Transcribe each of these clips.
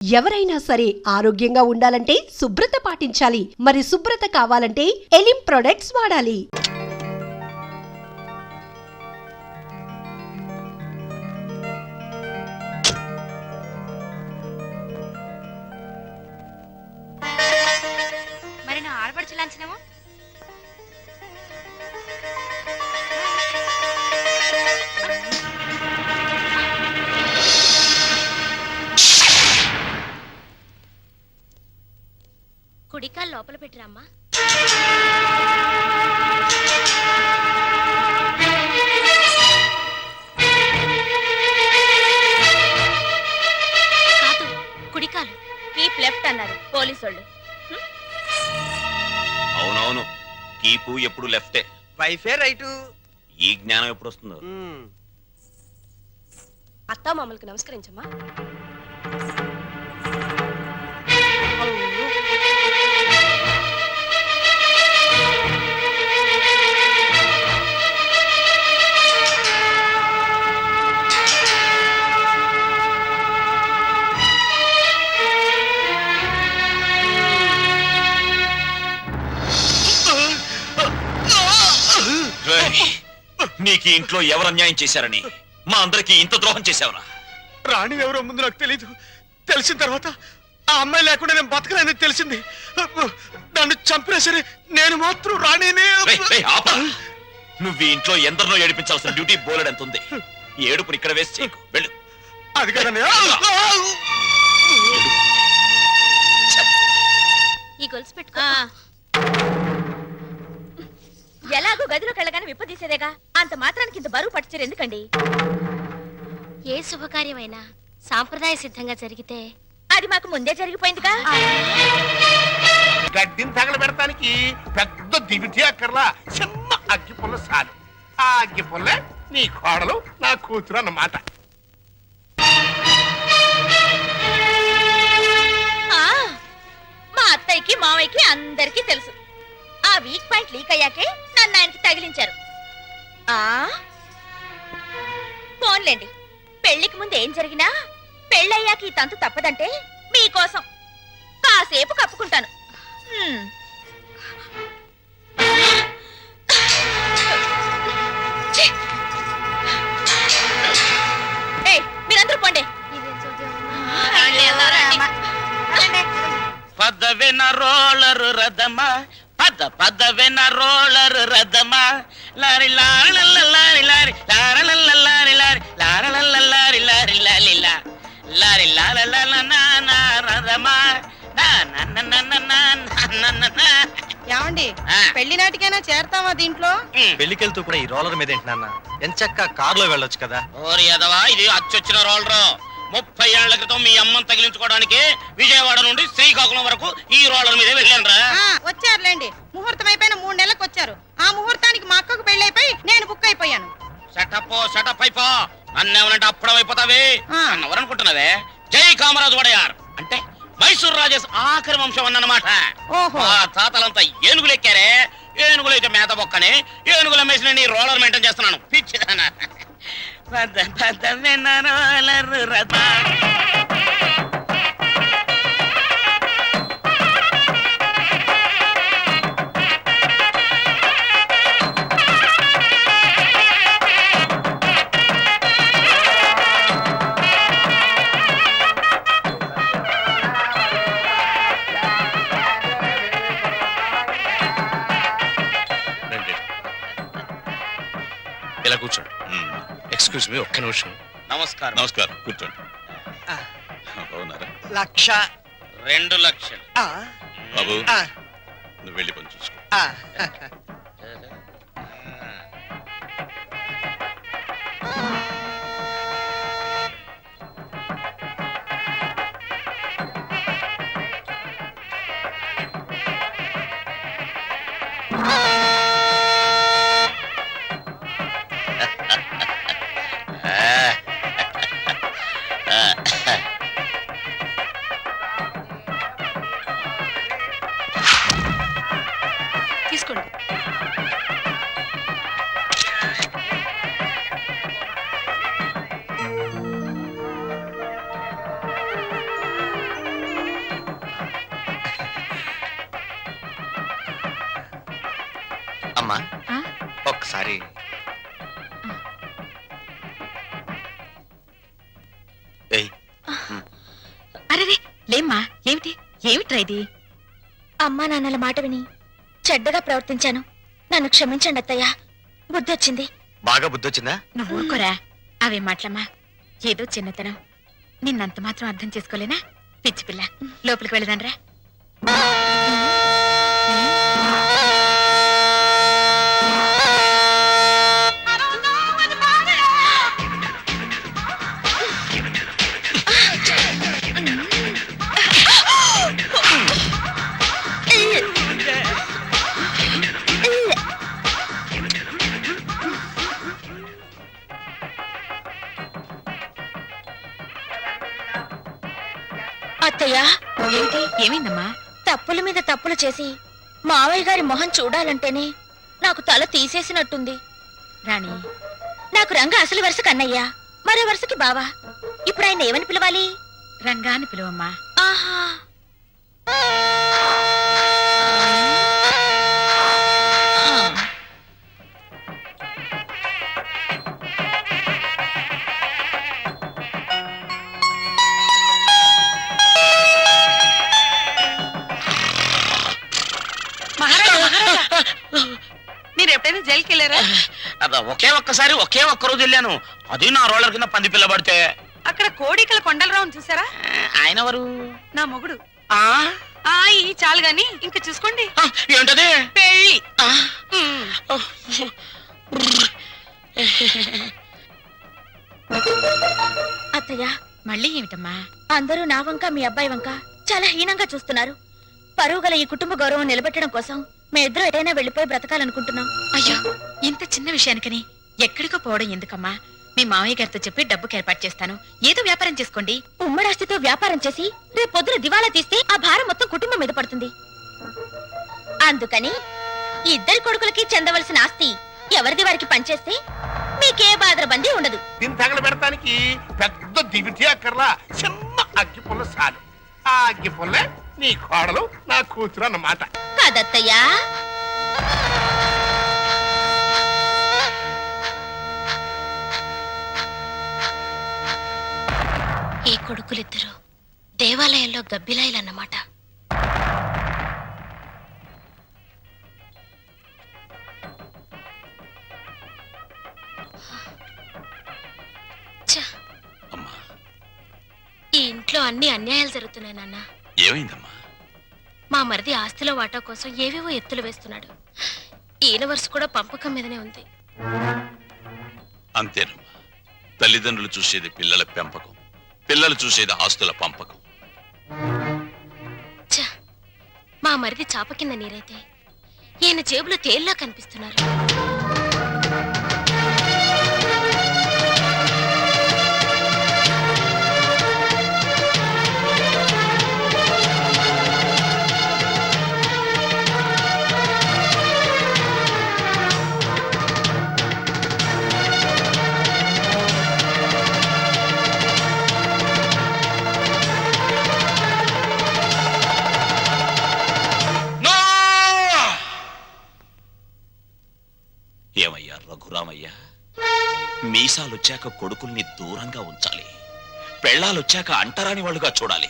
ఎవరైనా సరే ఆరోగ్యంగా ఉండాలంటే శుభ్రత పాటించాలి. మరి శుభ్రత కావాలంటే ఎలిం ప్రొడక్ట్స్ వాడాలి. మరి నా ఆడపడుచు లాంఛనమో కుడికాలు లోపల పెట్టిరమ్మా. కాదు, కుడికాలు. కీప్ లెఫ్ట్ అన్నారు పోలీసోళ్ళు. అవునవును, కీపు ఎప్పుడు లెఫ్టే, వైఫే రైటు. ఈ జ్ఞానం ఎప్పుడు వస్తుందో. అత్తా మామూలుకి నమస్కరించమ్మా. నీకు ఇంట్లో ఎవరు అన్యాయం చేశారని మా అందరికి ఇంత ద్రోహం చేశావురా? రాణి ఎవరో ముందు నాకు తెలీదు. తెలిసిన తర్వాత ఆ అమ్మాయి లేకుండా నేను బతకలేని తెలిసింది. నన్ను చంపినా సరే నేను మాత్రం రాణినే. నువ్వు ఈ ఇంట్లో ఎందరినో ఏడిపించాల్సిన డ్యూటీ బోలెడ్ ఎంత ఉంది. ఈ ఏడుపుని ఇక్కడ వేస్ట్ చేయకు, వెళ్ళు. అది కదండి. ఈ గొలుసు పెట్టుకో. ఎలాగో గదిలోకి వెళ్ళగానే విప్పదీసేదేగా, అంత మాత్రానికి ఇంత బరువు పట్టుచారు ఎందుకండి? ఏ శుభకార్యమైనా సాంప్రదాయ సిద్ధంగా జరిగితే అది మాకు ముందే జరిగిపోయిందిగా. గడ్డిని తగలబెడటానికి పెద్ద దివిటి అక్కర్లా, చిన్న అగ్గి పుల్ల చాలు. ఆ అగ్గి పుల్లే నీ కోడలు నా కూతురు అన్నమాట. మా అత్తయ్యకి మావయ్యకి అందరికీ తెలుసు. ఆ వీక్ పాయింట్ లీక్ అయ్యాకే నన్ను ఆయనకి తగిలించారు. ఫోన్లేండి, పెళ్లికి ముందు ఏం జరిగినా పెళ్ళయ్యాక ఈ తంతు తప్పదంటే మీకోసం కాసేపు కప్పుకుంటాను. మీరందరూ పోండి. పదవిన రోలరు రథమా, పదవిన రోలరు రథమా, లారి లారి లారి లారి లారి లారి లారి లారి లారి లారి లారి రథమా. ఏమండి, పెళ్లి నాటికైనా చేరతావా దీంట్లో? పెళ్లికెళ్తూ కూడా ఈ రోలర్ మీద ఏంటి నాన్న? ఎంచక్క కారులో వెళ్ళొచ్చు కదా. ఓరి యదవా, ఇది అచ్చొచ్చిన రోలరు. 30 ఏళ్ల క్రితం మీ అమ్మని తగిలించుకోవడానికి విజయవాడ నుండి శ్రీకాకుళం వరకు ఈ రోలర్ మీదే వెళ్ళాను. వచ్చారులేండి, ముహూర్తం అయిపోయిన 3 నెలలకు వచ్చారు. ఆ ముహూర్తానికి మా అక్కకు పెళ్లి అయిపోయి నేను బుక్ అయిపోయాను. షటప్ అయిపో. నన్నేమనంటే అప్పుడం అయిపోతావే అన్నవరనుకుంటున్నావే. జై కామరాజు వడయార్ అంటే మైసూర్ రాజేష్ ఆఖరి వంశం అన్నమాట. ఆ తాతలంతా ఏనుగులు ఎక్కారే. ఏనుగులు అయితే మేత బొక్కని ఏనుగుల మేసిన నీ రోలర్ మెయింటైన్ చేస్తున్నాను. పిచ్చిదానా. రోలర్ రథ ఇలా కూర్చోండి. ఎక్స్క్యూజ్ మీ, ఒక్క నిమిషం. నమస్కారం. నమస్కారం, కూర్చోండి. బాగున్నారా? 2 లక్షలు. బాబు, నువ్వు వెళ్ళి పని చూసుకో. తీసుకోండి. అమ్మా ఆ? ఒక్కసారి ఏయ్ అరే లేమ్మా, ఏమిటి ఏమిట్రా ఇది? అమ్మా నాన్నల మాట విని చెడ్డగా ప్రవర్తించాను. నన్ను క్షమించండి అత్తయ్య. బుద్ధొచ్చింది. బాగా బుద్ధి వచ్చిందా? నువ్వు ఊరుకోరా, అవే మాటలమ్మా. ఏదో చిన్నతనం, నిన్నంత మాత్రం అర్థం చేసుకోలేనా? పిచ్చి పిల్ల, లోపలికి వెళ్ళదాన్రా. అత్తయ్య, ఏమిటి ఏమైందమ్మా? తప్పుల మీద తప్పులు చేసి మావయ్య గారి మొహం చూడాలంటేనే నాకు తల తీసేసినట్టుంది. రాణి, నాకు రంగ అసలు వరుస కన్నయ్య, మరో వరుసకి బావా. ఇప్పుడు ఆయన ఏమని పిలవాలి? రంగా అని పిలువమ్మా. ఆహా. మహారాజా మహారాజా, మీరు ఎప్పుడైనా జైలుకి వెళ్ళారా? ఒకే ఒక్క రోజు వెళ్ళాను. అది నా రోలర్ కింద పంది పిల్ల పడితే. అక్కడ కోడికల కొండలరావుని చూసారా? ఆయన ఎవరు? నా మొగుడు. ఆ ఈ చాలు గాని ఇంకా చూసుకోండి. ఏంటది? పెళ్ళి. అత్తయ్య, మళ్ళీ ఏమిటమ్మా? అందరూ నా వంక మీ అబ్బాయి వంక చాలా హీనంగా చూస్తున్నారు. పరువు గల ఈ కుటుంబ గౌరవం నిలబెట్టడం కోసం మేమిద్దరం ఎటైనా వెళ్ళిపోయి బ్రతకాలనుకుంటున్నాం. అయ్యో, ఇంత చిన్న విషయానికని ఎక్కడికో పోవడం ఎందుకమ్మా? మీ మావయ్య గారితో చెప్పి డబ్బుకి ఏర్పాటు చేస్తాను, ఏదో వ్యాపారం చేసుకోండి. ఉమ్మడాస్తితో వ్యాపారం చేసి రేపు పొద్దున దివాలా తీస్తే ఆ భారం మొత్తం కుటుంబం మీద పడుతుంది. అందుకని ఇద్దరి కొడుకులకి చెందవలసిన ఆస్తి ఎవరిది వారికి పనిచేస్తే మీకే బాధరబందీ ఉండదు. దీన్ని తగల పెడతానికి పెద్ద దివిటి అక్కర్లా, చిన్న అగ్గి పుల్ల చాలు. ఆ అగ్గి పుల్లే నీ కోడలు నా కూతురు అన్నమాట. కాదత్తయ్యా. ఈ కొడుకులిద్దరూ దేవాలయంలో గబ్బిలాయిలన్నమాట. ఛ! అమ్మా ఈ ఇంట్లో అన్ని అన్యాయాలు జరుగుతున్నాయి నాన్న. ఏమైందమ్మా? మా మరిది ఆస్తిలో వాటా కోసం ఏవేవో ఎత్తులు వేస్తున్నాడు. ఈయన వరుస కూడా పంపకం మీదనే ఉంది. అంతేనమ్మా, తల్లిదండ్రులు చూసేది పిల్లల పెంపకం, పిల్లలు చూసేది ఆస్తుల పంపకం. ఛ! మా మరిది చాప కింద నీరైతే ఈయన జేబులో తేల్లా కనిపిస్తున్నారు. ఏమయ్యా రఘురామయ్య, మీసాలొచ్చాక కొడుకుల్ని దూరంగా ఉంచాలి, పెళ్ళాలొచ్చాక అంటరాని వాళ్ళుగా చూడాలి.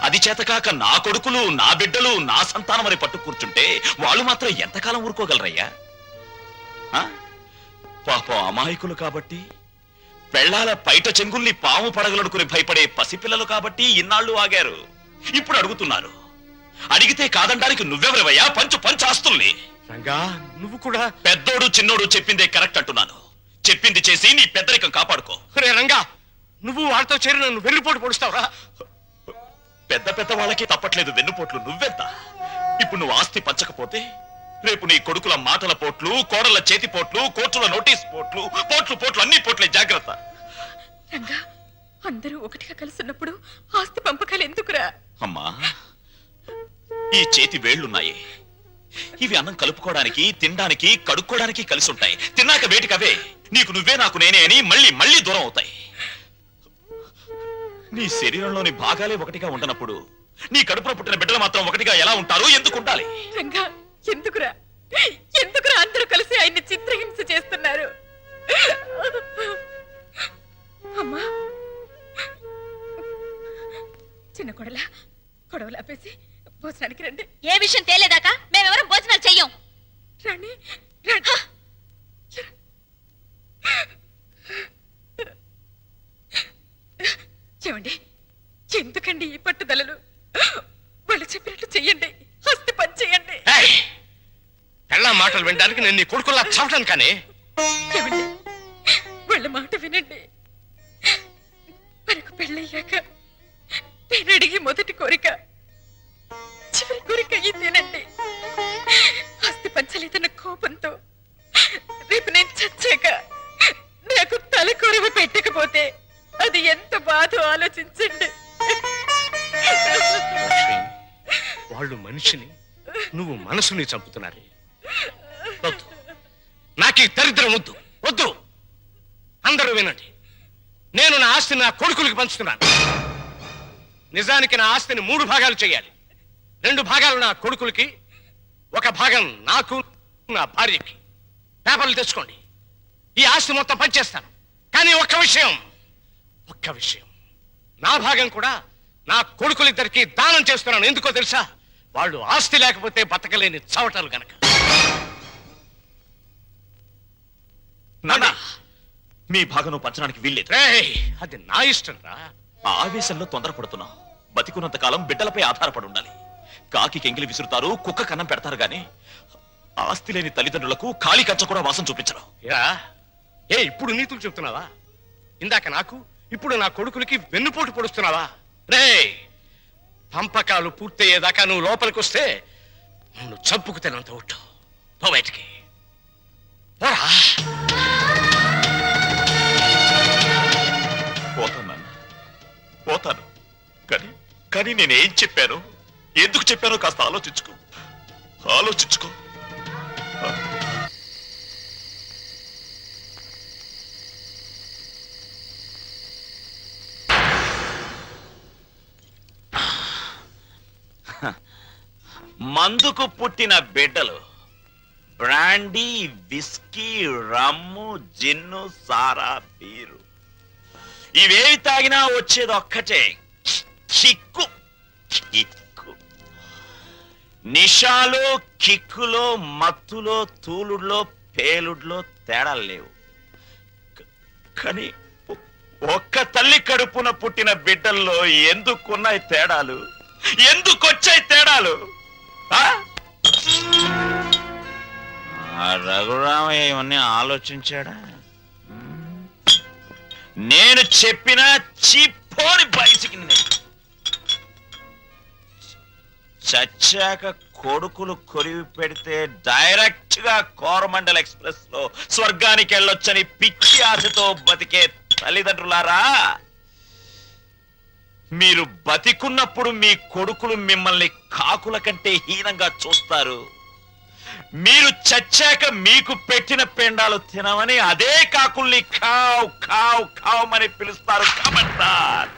అది చేతకాక నా కొడుకులు, నా బిడ్డలు, నా సంతానం అని పట్టు కూర్చుంటే వాళ్ళు మాత్రం ఎంతకాలం ఊరుకోగలరయ్యా? పాపం అమాయకులు కాబట్టి, పెళ్ళాల పైట చెంగుల్ని పాము పడగలనుకుని భయపడే పసిపిల్లలు కాబట్టి ఇన్నాళ్ళు ఆగారు. ఇప్పుడు అడుగుతున్నారు. అడిగితే కాదండానికి నువ్వెవరివయ్యా? పంచు ఆస్తుల్ని. రంగా, నువ్వు కూడా. పెద్దోడు చిన్నోడు చెప్పిందే కరెక్ట్ అంటున్నాను. చెప్పింది చేసి నీ పెద్దరికం కాపాడుకో. రే రంగా, నువ్వు వాళ్ళతో చేరి నన్ను వెన్నుపోటు పొడుస్తావురా? పెద్ద వాళ్ళకి తప్పట్లేదు వెన్నుపోట్లు, నువ్వెంత? ఇప్పుడు నువ్వు ఆస్తి పంచకపోతే రేపు నీ కొడుకుల మాటల పోట్లు, కోడల చేతి పోట్లు, కోర్టుల నోటీస్ పోట్లు, పోట్లు అన్ని పోట్లే, జాగ్రత్త. రంగా, అందరూ ఒకటిగా కలుసున్నప్పుడు ఆస్తి పంపకాలు ఎందుకురా? అమ్మా, ఈ చేతి వేళ్లున్నాయి, ఇవి అన్నం కలుపుకోవడానికి, తినడానికి, కడుక్కోవడానికి కలిసి ఉంటాయి. తిన్నాక వేటికవే నీకు నువ్వే నాకు నేనే అని మళ్ళీ దూరం అవుతాయి. నీ శరీరంలోని భాగాలే ఒకటిగా ఉండనప్పుడు నీ కడుపున పుట్టిన బిడ్డలు మాత్రం ఒకటిగా ఎలా ఉంటారు? ఎందుకు ఉండాలి? రంగా, ఎందుకురా? ఎందుకు అందరూ కలిసి ఆయన్ని చిత్రహింస చేస్తున్నారు? అమ్మా, చిన్న కొడలా, గొడవలు ఆపేసి భోజనానికి రండి. ఏ విషయం తేలేదాకా మేమెవరం భోజనాలు చెయ్యం. రండి రండి. ఏమండి, ఎందుకండి ఈ పట్టుదలలు? వాళ్ళు చెప్పినట్టు చెయ్యండి, హస్తి పని చెయ్యండి. పెళ్ళ మాటలు వినడానికి నేను నీ కొడుకులా చావటాను కానీ. ఏమండి, వాళ్ళ మాట వినండి. మనకు పెళ్ళయ్యాక నేను అడిగి మొదటి కోరిక, చివరి కోరిక ఇదేనండి. ఆస్తి పంచలేదన్న కోపంతో రేపు నేను చచ్చాక నాకు తలకొరవ పెట్టకపోతే అది ఎంత బాధో ఆలోచించండి. లక్ష్మి, వాళ్ళు మనిషిని, నువ్వు మనసుని చంపుతున్నారు. వద్దు, నాకు ఈ దరిద్రం వద్దు వద్దు. అందరూ వినండి, నేను నా ఆస్తిని నా కొడుకులకి పంచుతున్నాను. నిజానికి నా ఆస్తిని 3 భాగాలు చేయాలి. 2 భాగాలు నా కొడుకులకి, 1 భాగం నాకు, నా భార్యకి. పేపర్లు తెచ్చుకోండి, ఈ ఆస్తి మొత్తం పంచేస్తాను. కానీ ఒక్క విషయం, నా భాగం కూడా నా కొడుకులిద్దరికి దానం చేస్తున్నాను. ఎందుకో తెలుసా? వాళ్ళు ఆస్తి లేకపోతే బతకలేని చవటాలు గనక. నాన్న, మీ భాగం పంచడానికి వీల్లేదు. రేయ్, అది నా ఇష్టం రా. ఆ ఆవేశంలో తొందరపడుతున్నావు. బతికున్నంత కాలం బిడ్డలపై ఆధారపడి ఉండాలి. కాకి ఎంగిలి విసురుతారు, కుక్క కన్నం పెడతారు గాని ఆస్తి లేని తల్లిదండ్రులకు ఖాళీ కంచ కూడా వాసం చూపించరు. ఇప్పుడు నీతులు చెప్తున్నావా? ఇందాక నాకు, ఇప్పుడు నా కొడుకులకి వెన్నుపోటు పొడుస్తున్నావా? రే, పంపకాలు పూర్తయ్యేదాకా నువ్వు లోపలికి వస్తే నన్ను చంపుకు తినంత ఒట్టు. పో బయటికి పోరా. పోతాను నాన్న, పోతాను. కానీ నేనేం చెప్పాను, ఎందుకు చెప్పానో కాస్త ఆలోచించుకో. మందుకు పుట్టిన బిడ్డలు బ్రాండీ, విస్కీ, రమ్ము, జిన్ను, సారా, బీరు ఇవేవి తాగినా వచ్చేది ఒక్కటే, కిక్కు. నిషాలో, కిక్కులో, మత్తులో, తూలుడులో, పేలుడులో తేడాలు లేవు. కానీ ఒక్క తల్లి కడుపున పుట్టిన బిడ్డల్లో ఎందుకున్నాయి తేడాలు? ఎందుకొచ్చాయి తేడాలు? రఘురామయ్య ఇవన్నీ ఆలోచించాడా? నేను చెప్పిన చిప్పోని బయటికి చచ్చాక కొడుకులు కొరివి పెడితే డైరెక్ట్ గా కోరమండల్ ఎక్స్ప్రెస్ లో స్వర్గానికి వెళ్ళొచ్చని పిచ్చి ఆశతో బతికే తల్లిదండ్రులారా, మీరు బతికున్నప్పుడు మీ కొడుకులు మిమ్మల్ని కాకుల కంటే హీనంగా చూస్తారు. మీరు చచ్చాక మీకు పెట్టిన పెండాలు తినమని అదే కాకుల్ని ఖావ్ ఖావ్ ఖావ్ అని పిలుస్తారు. కమంటార్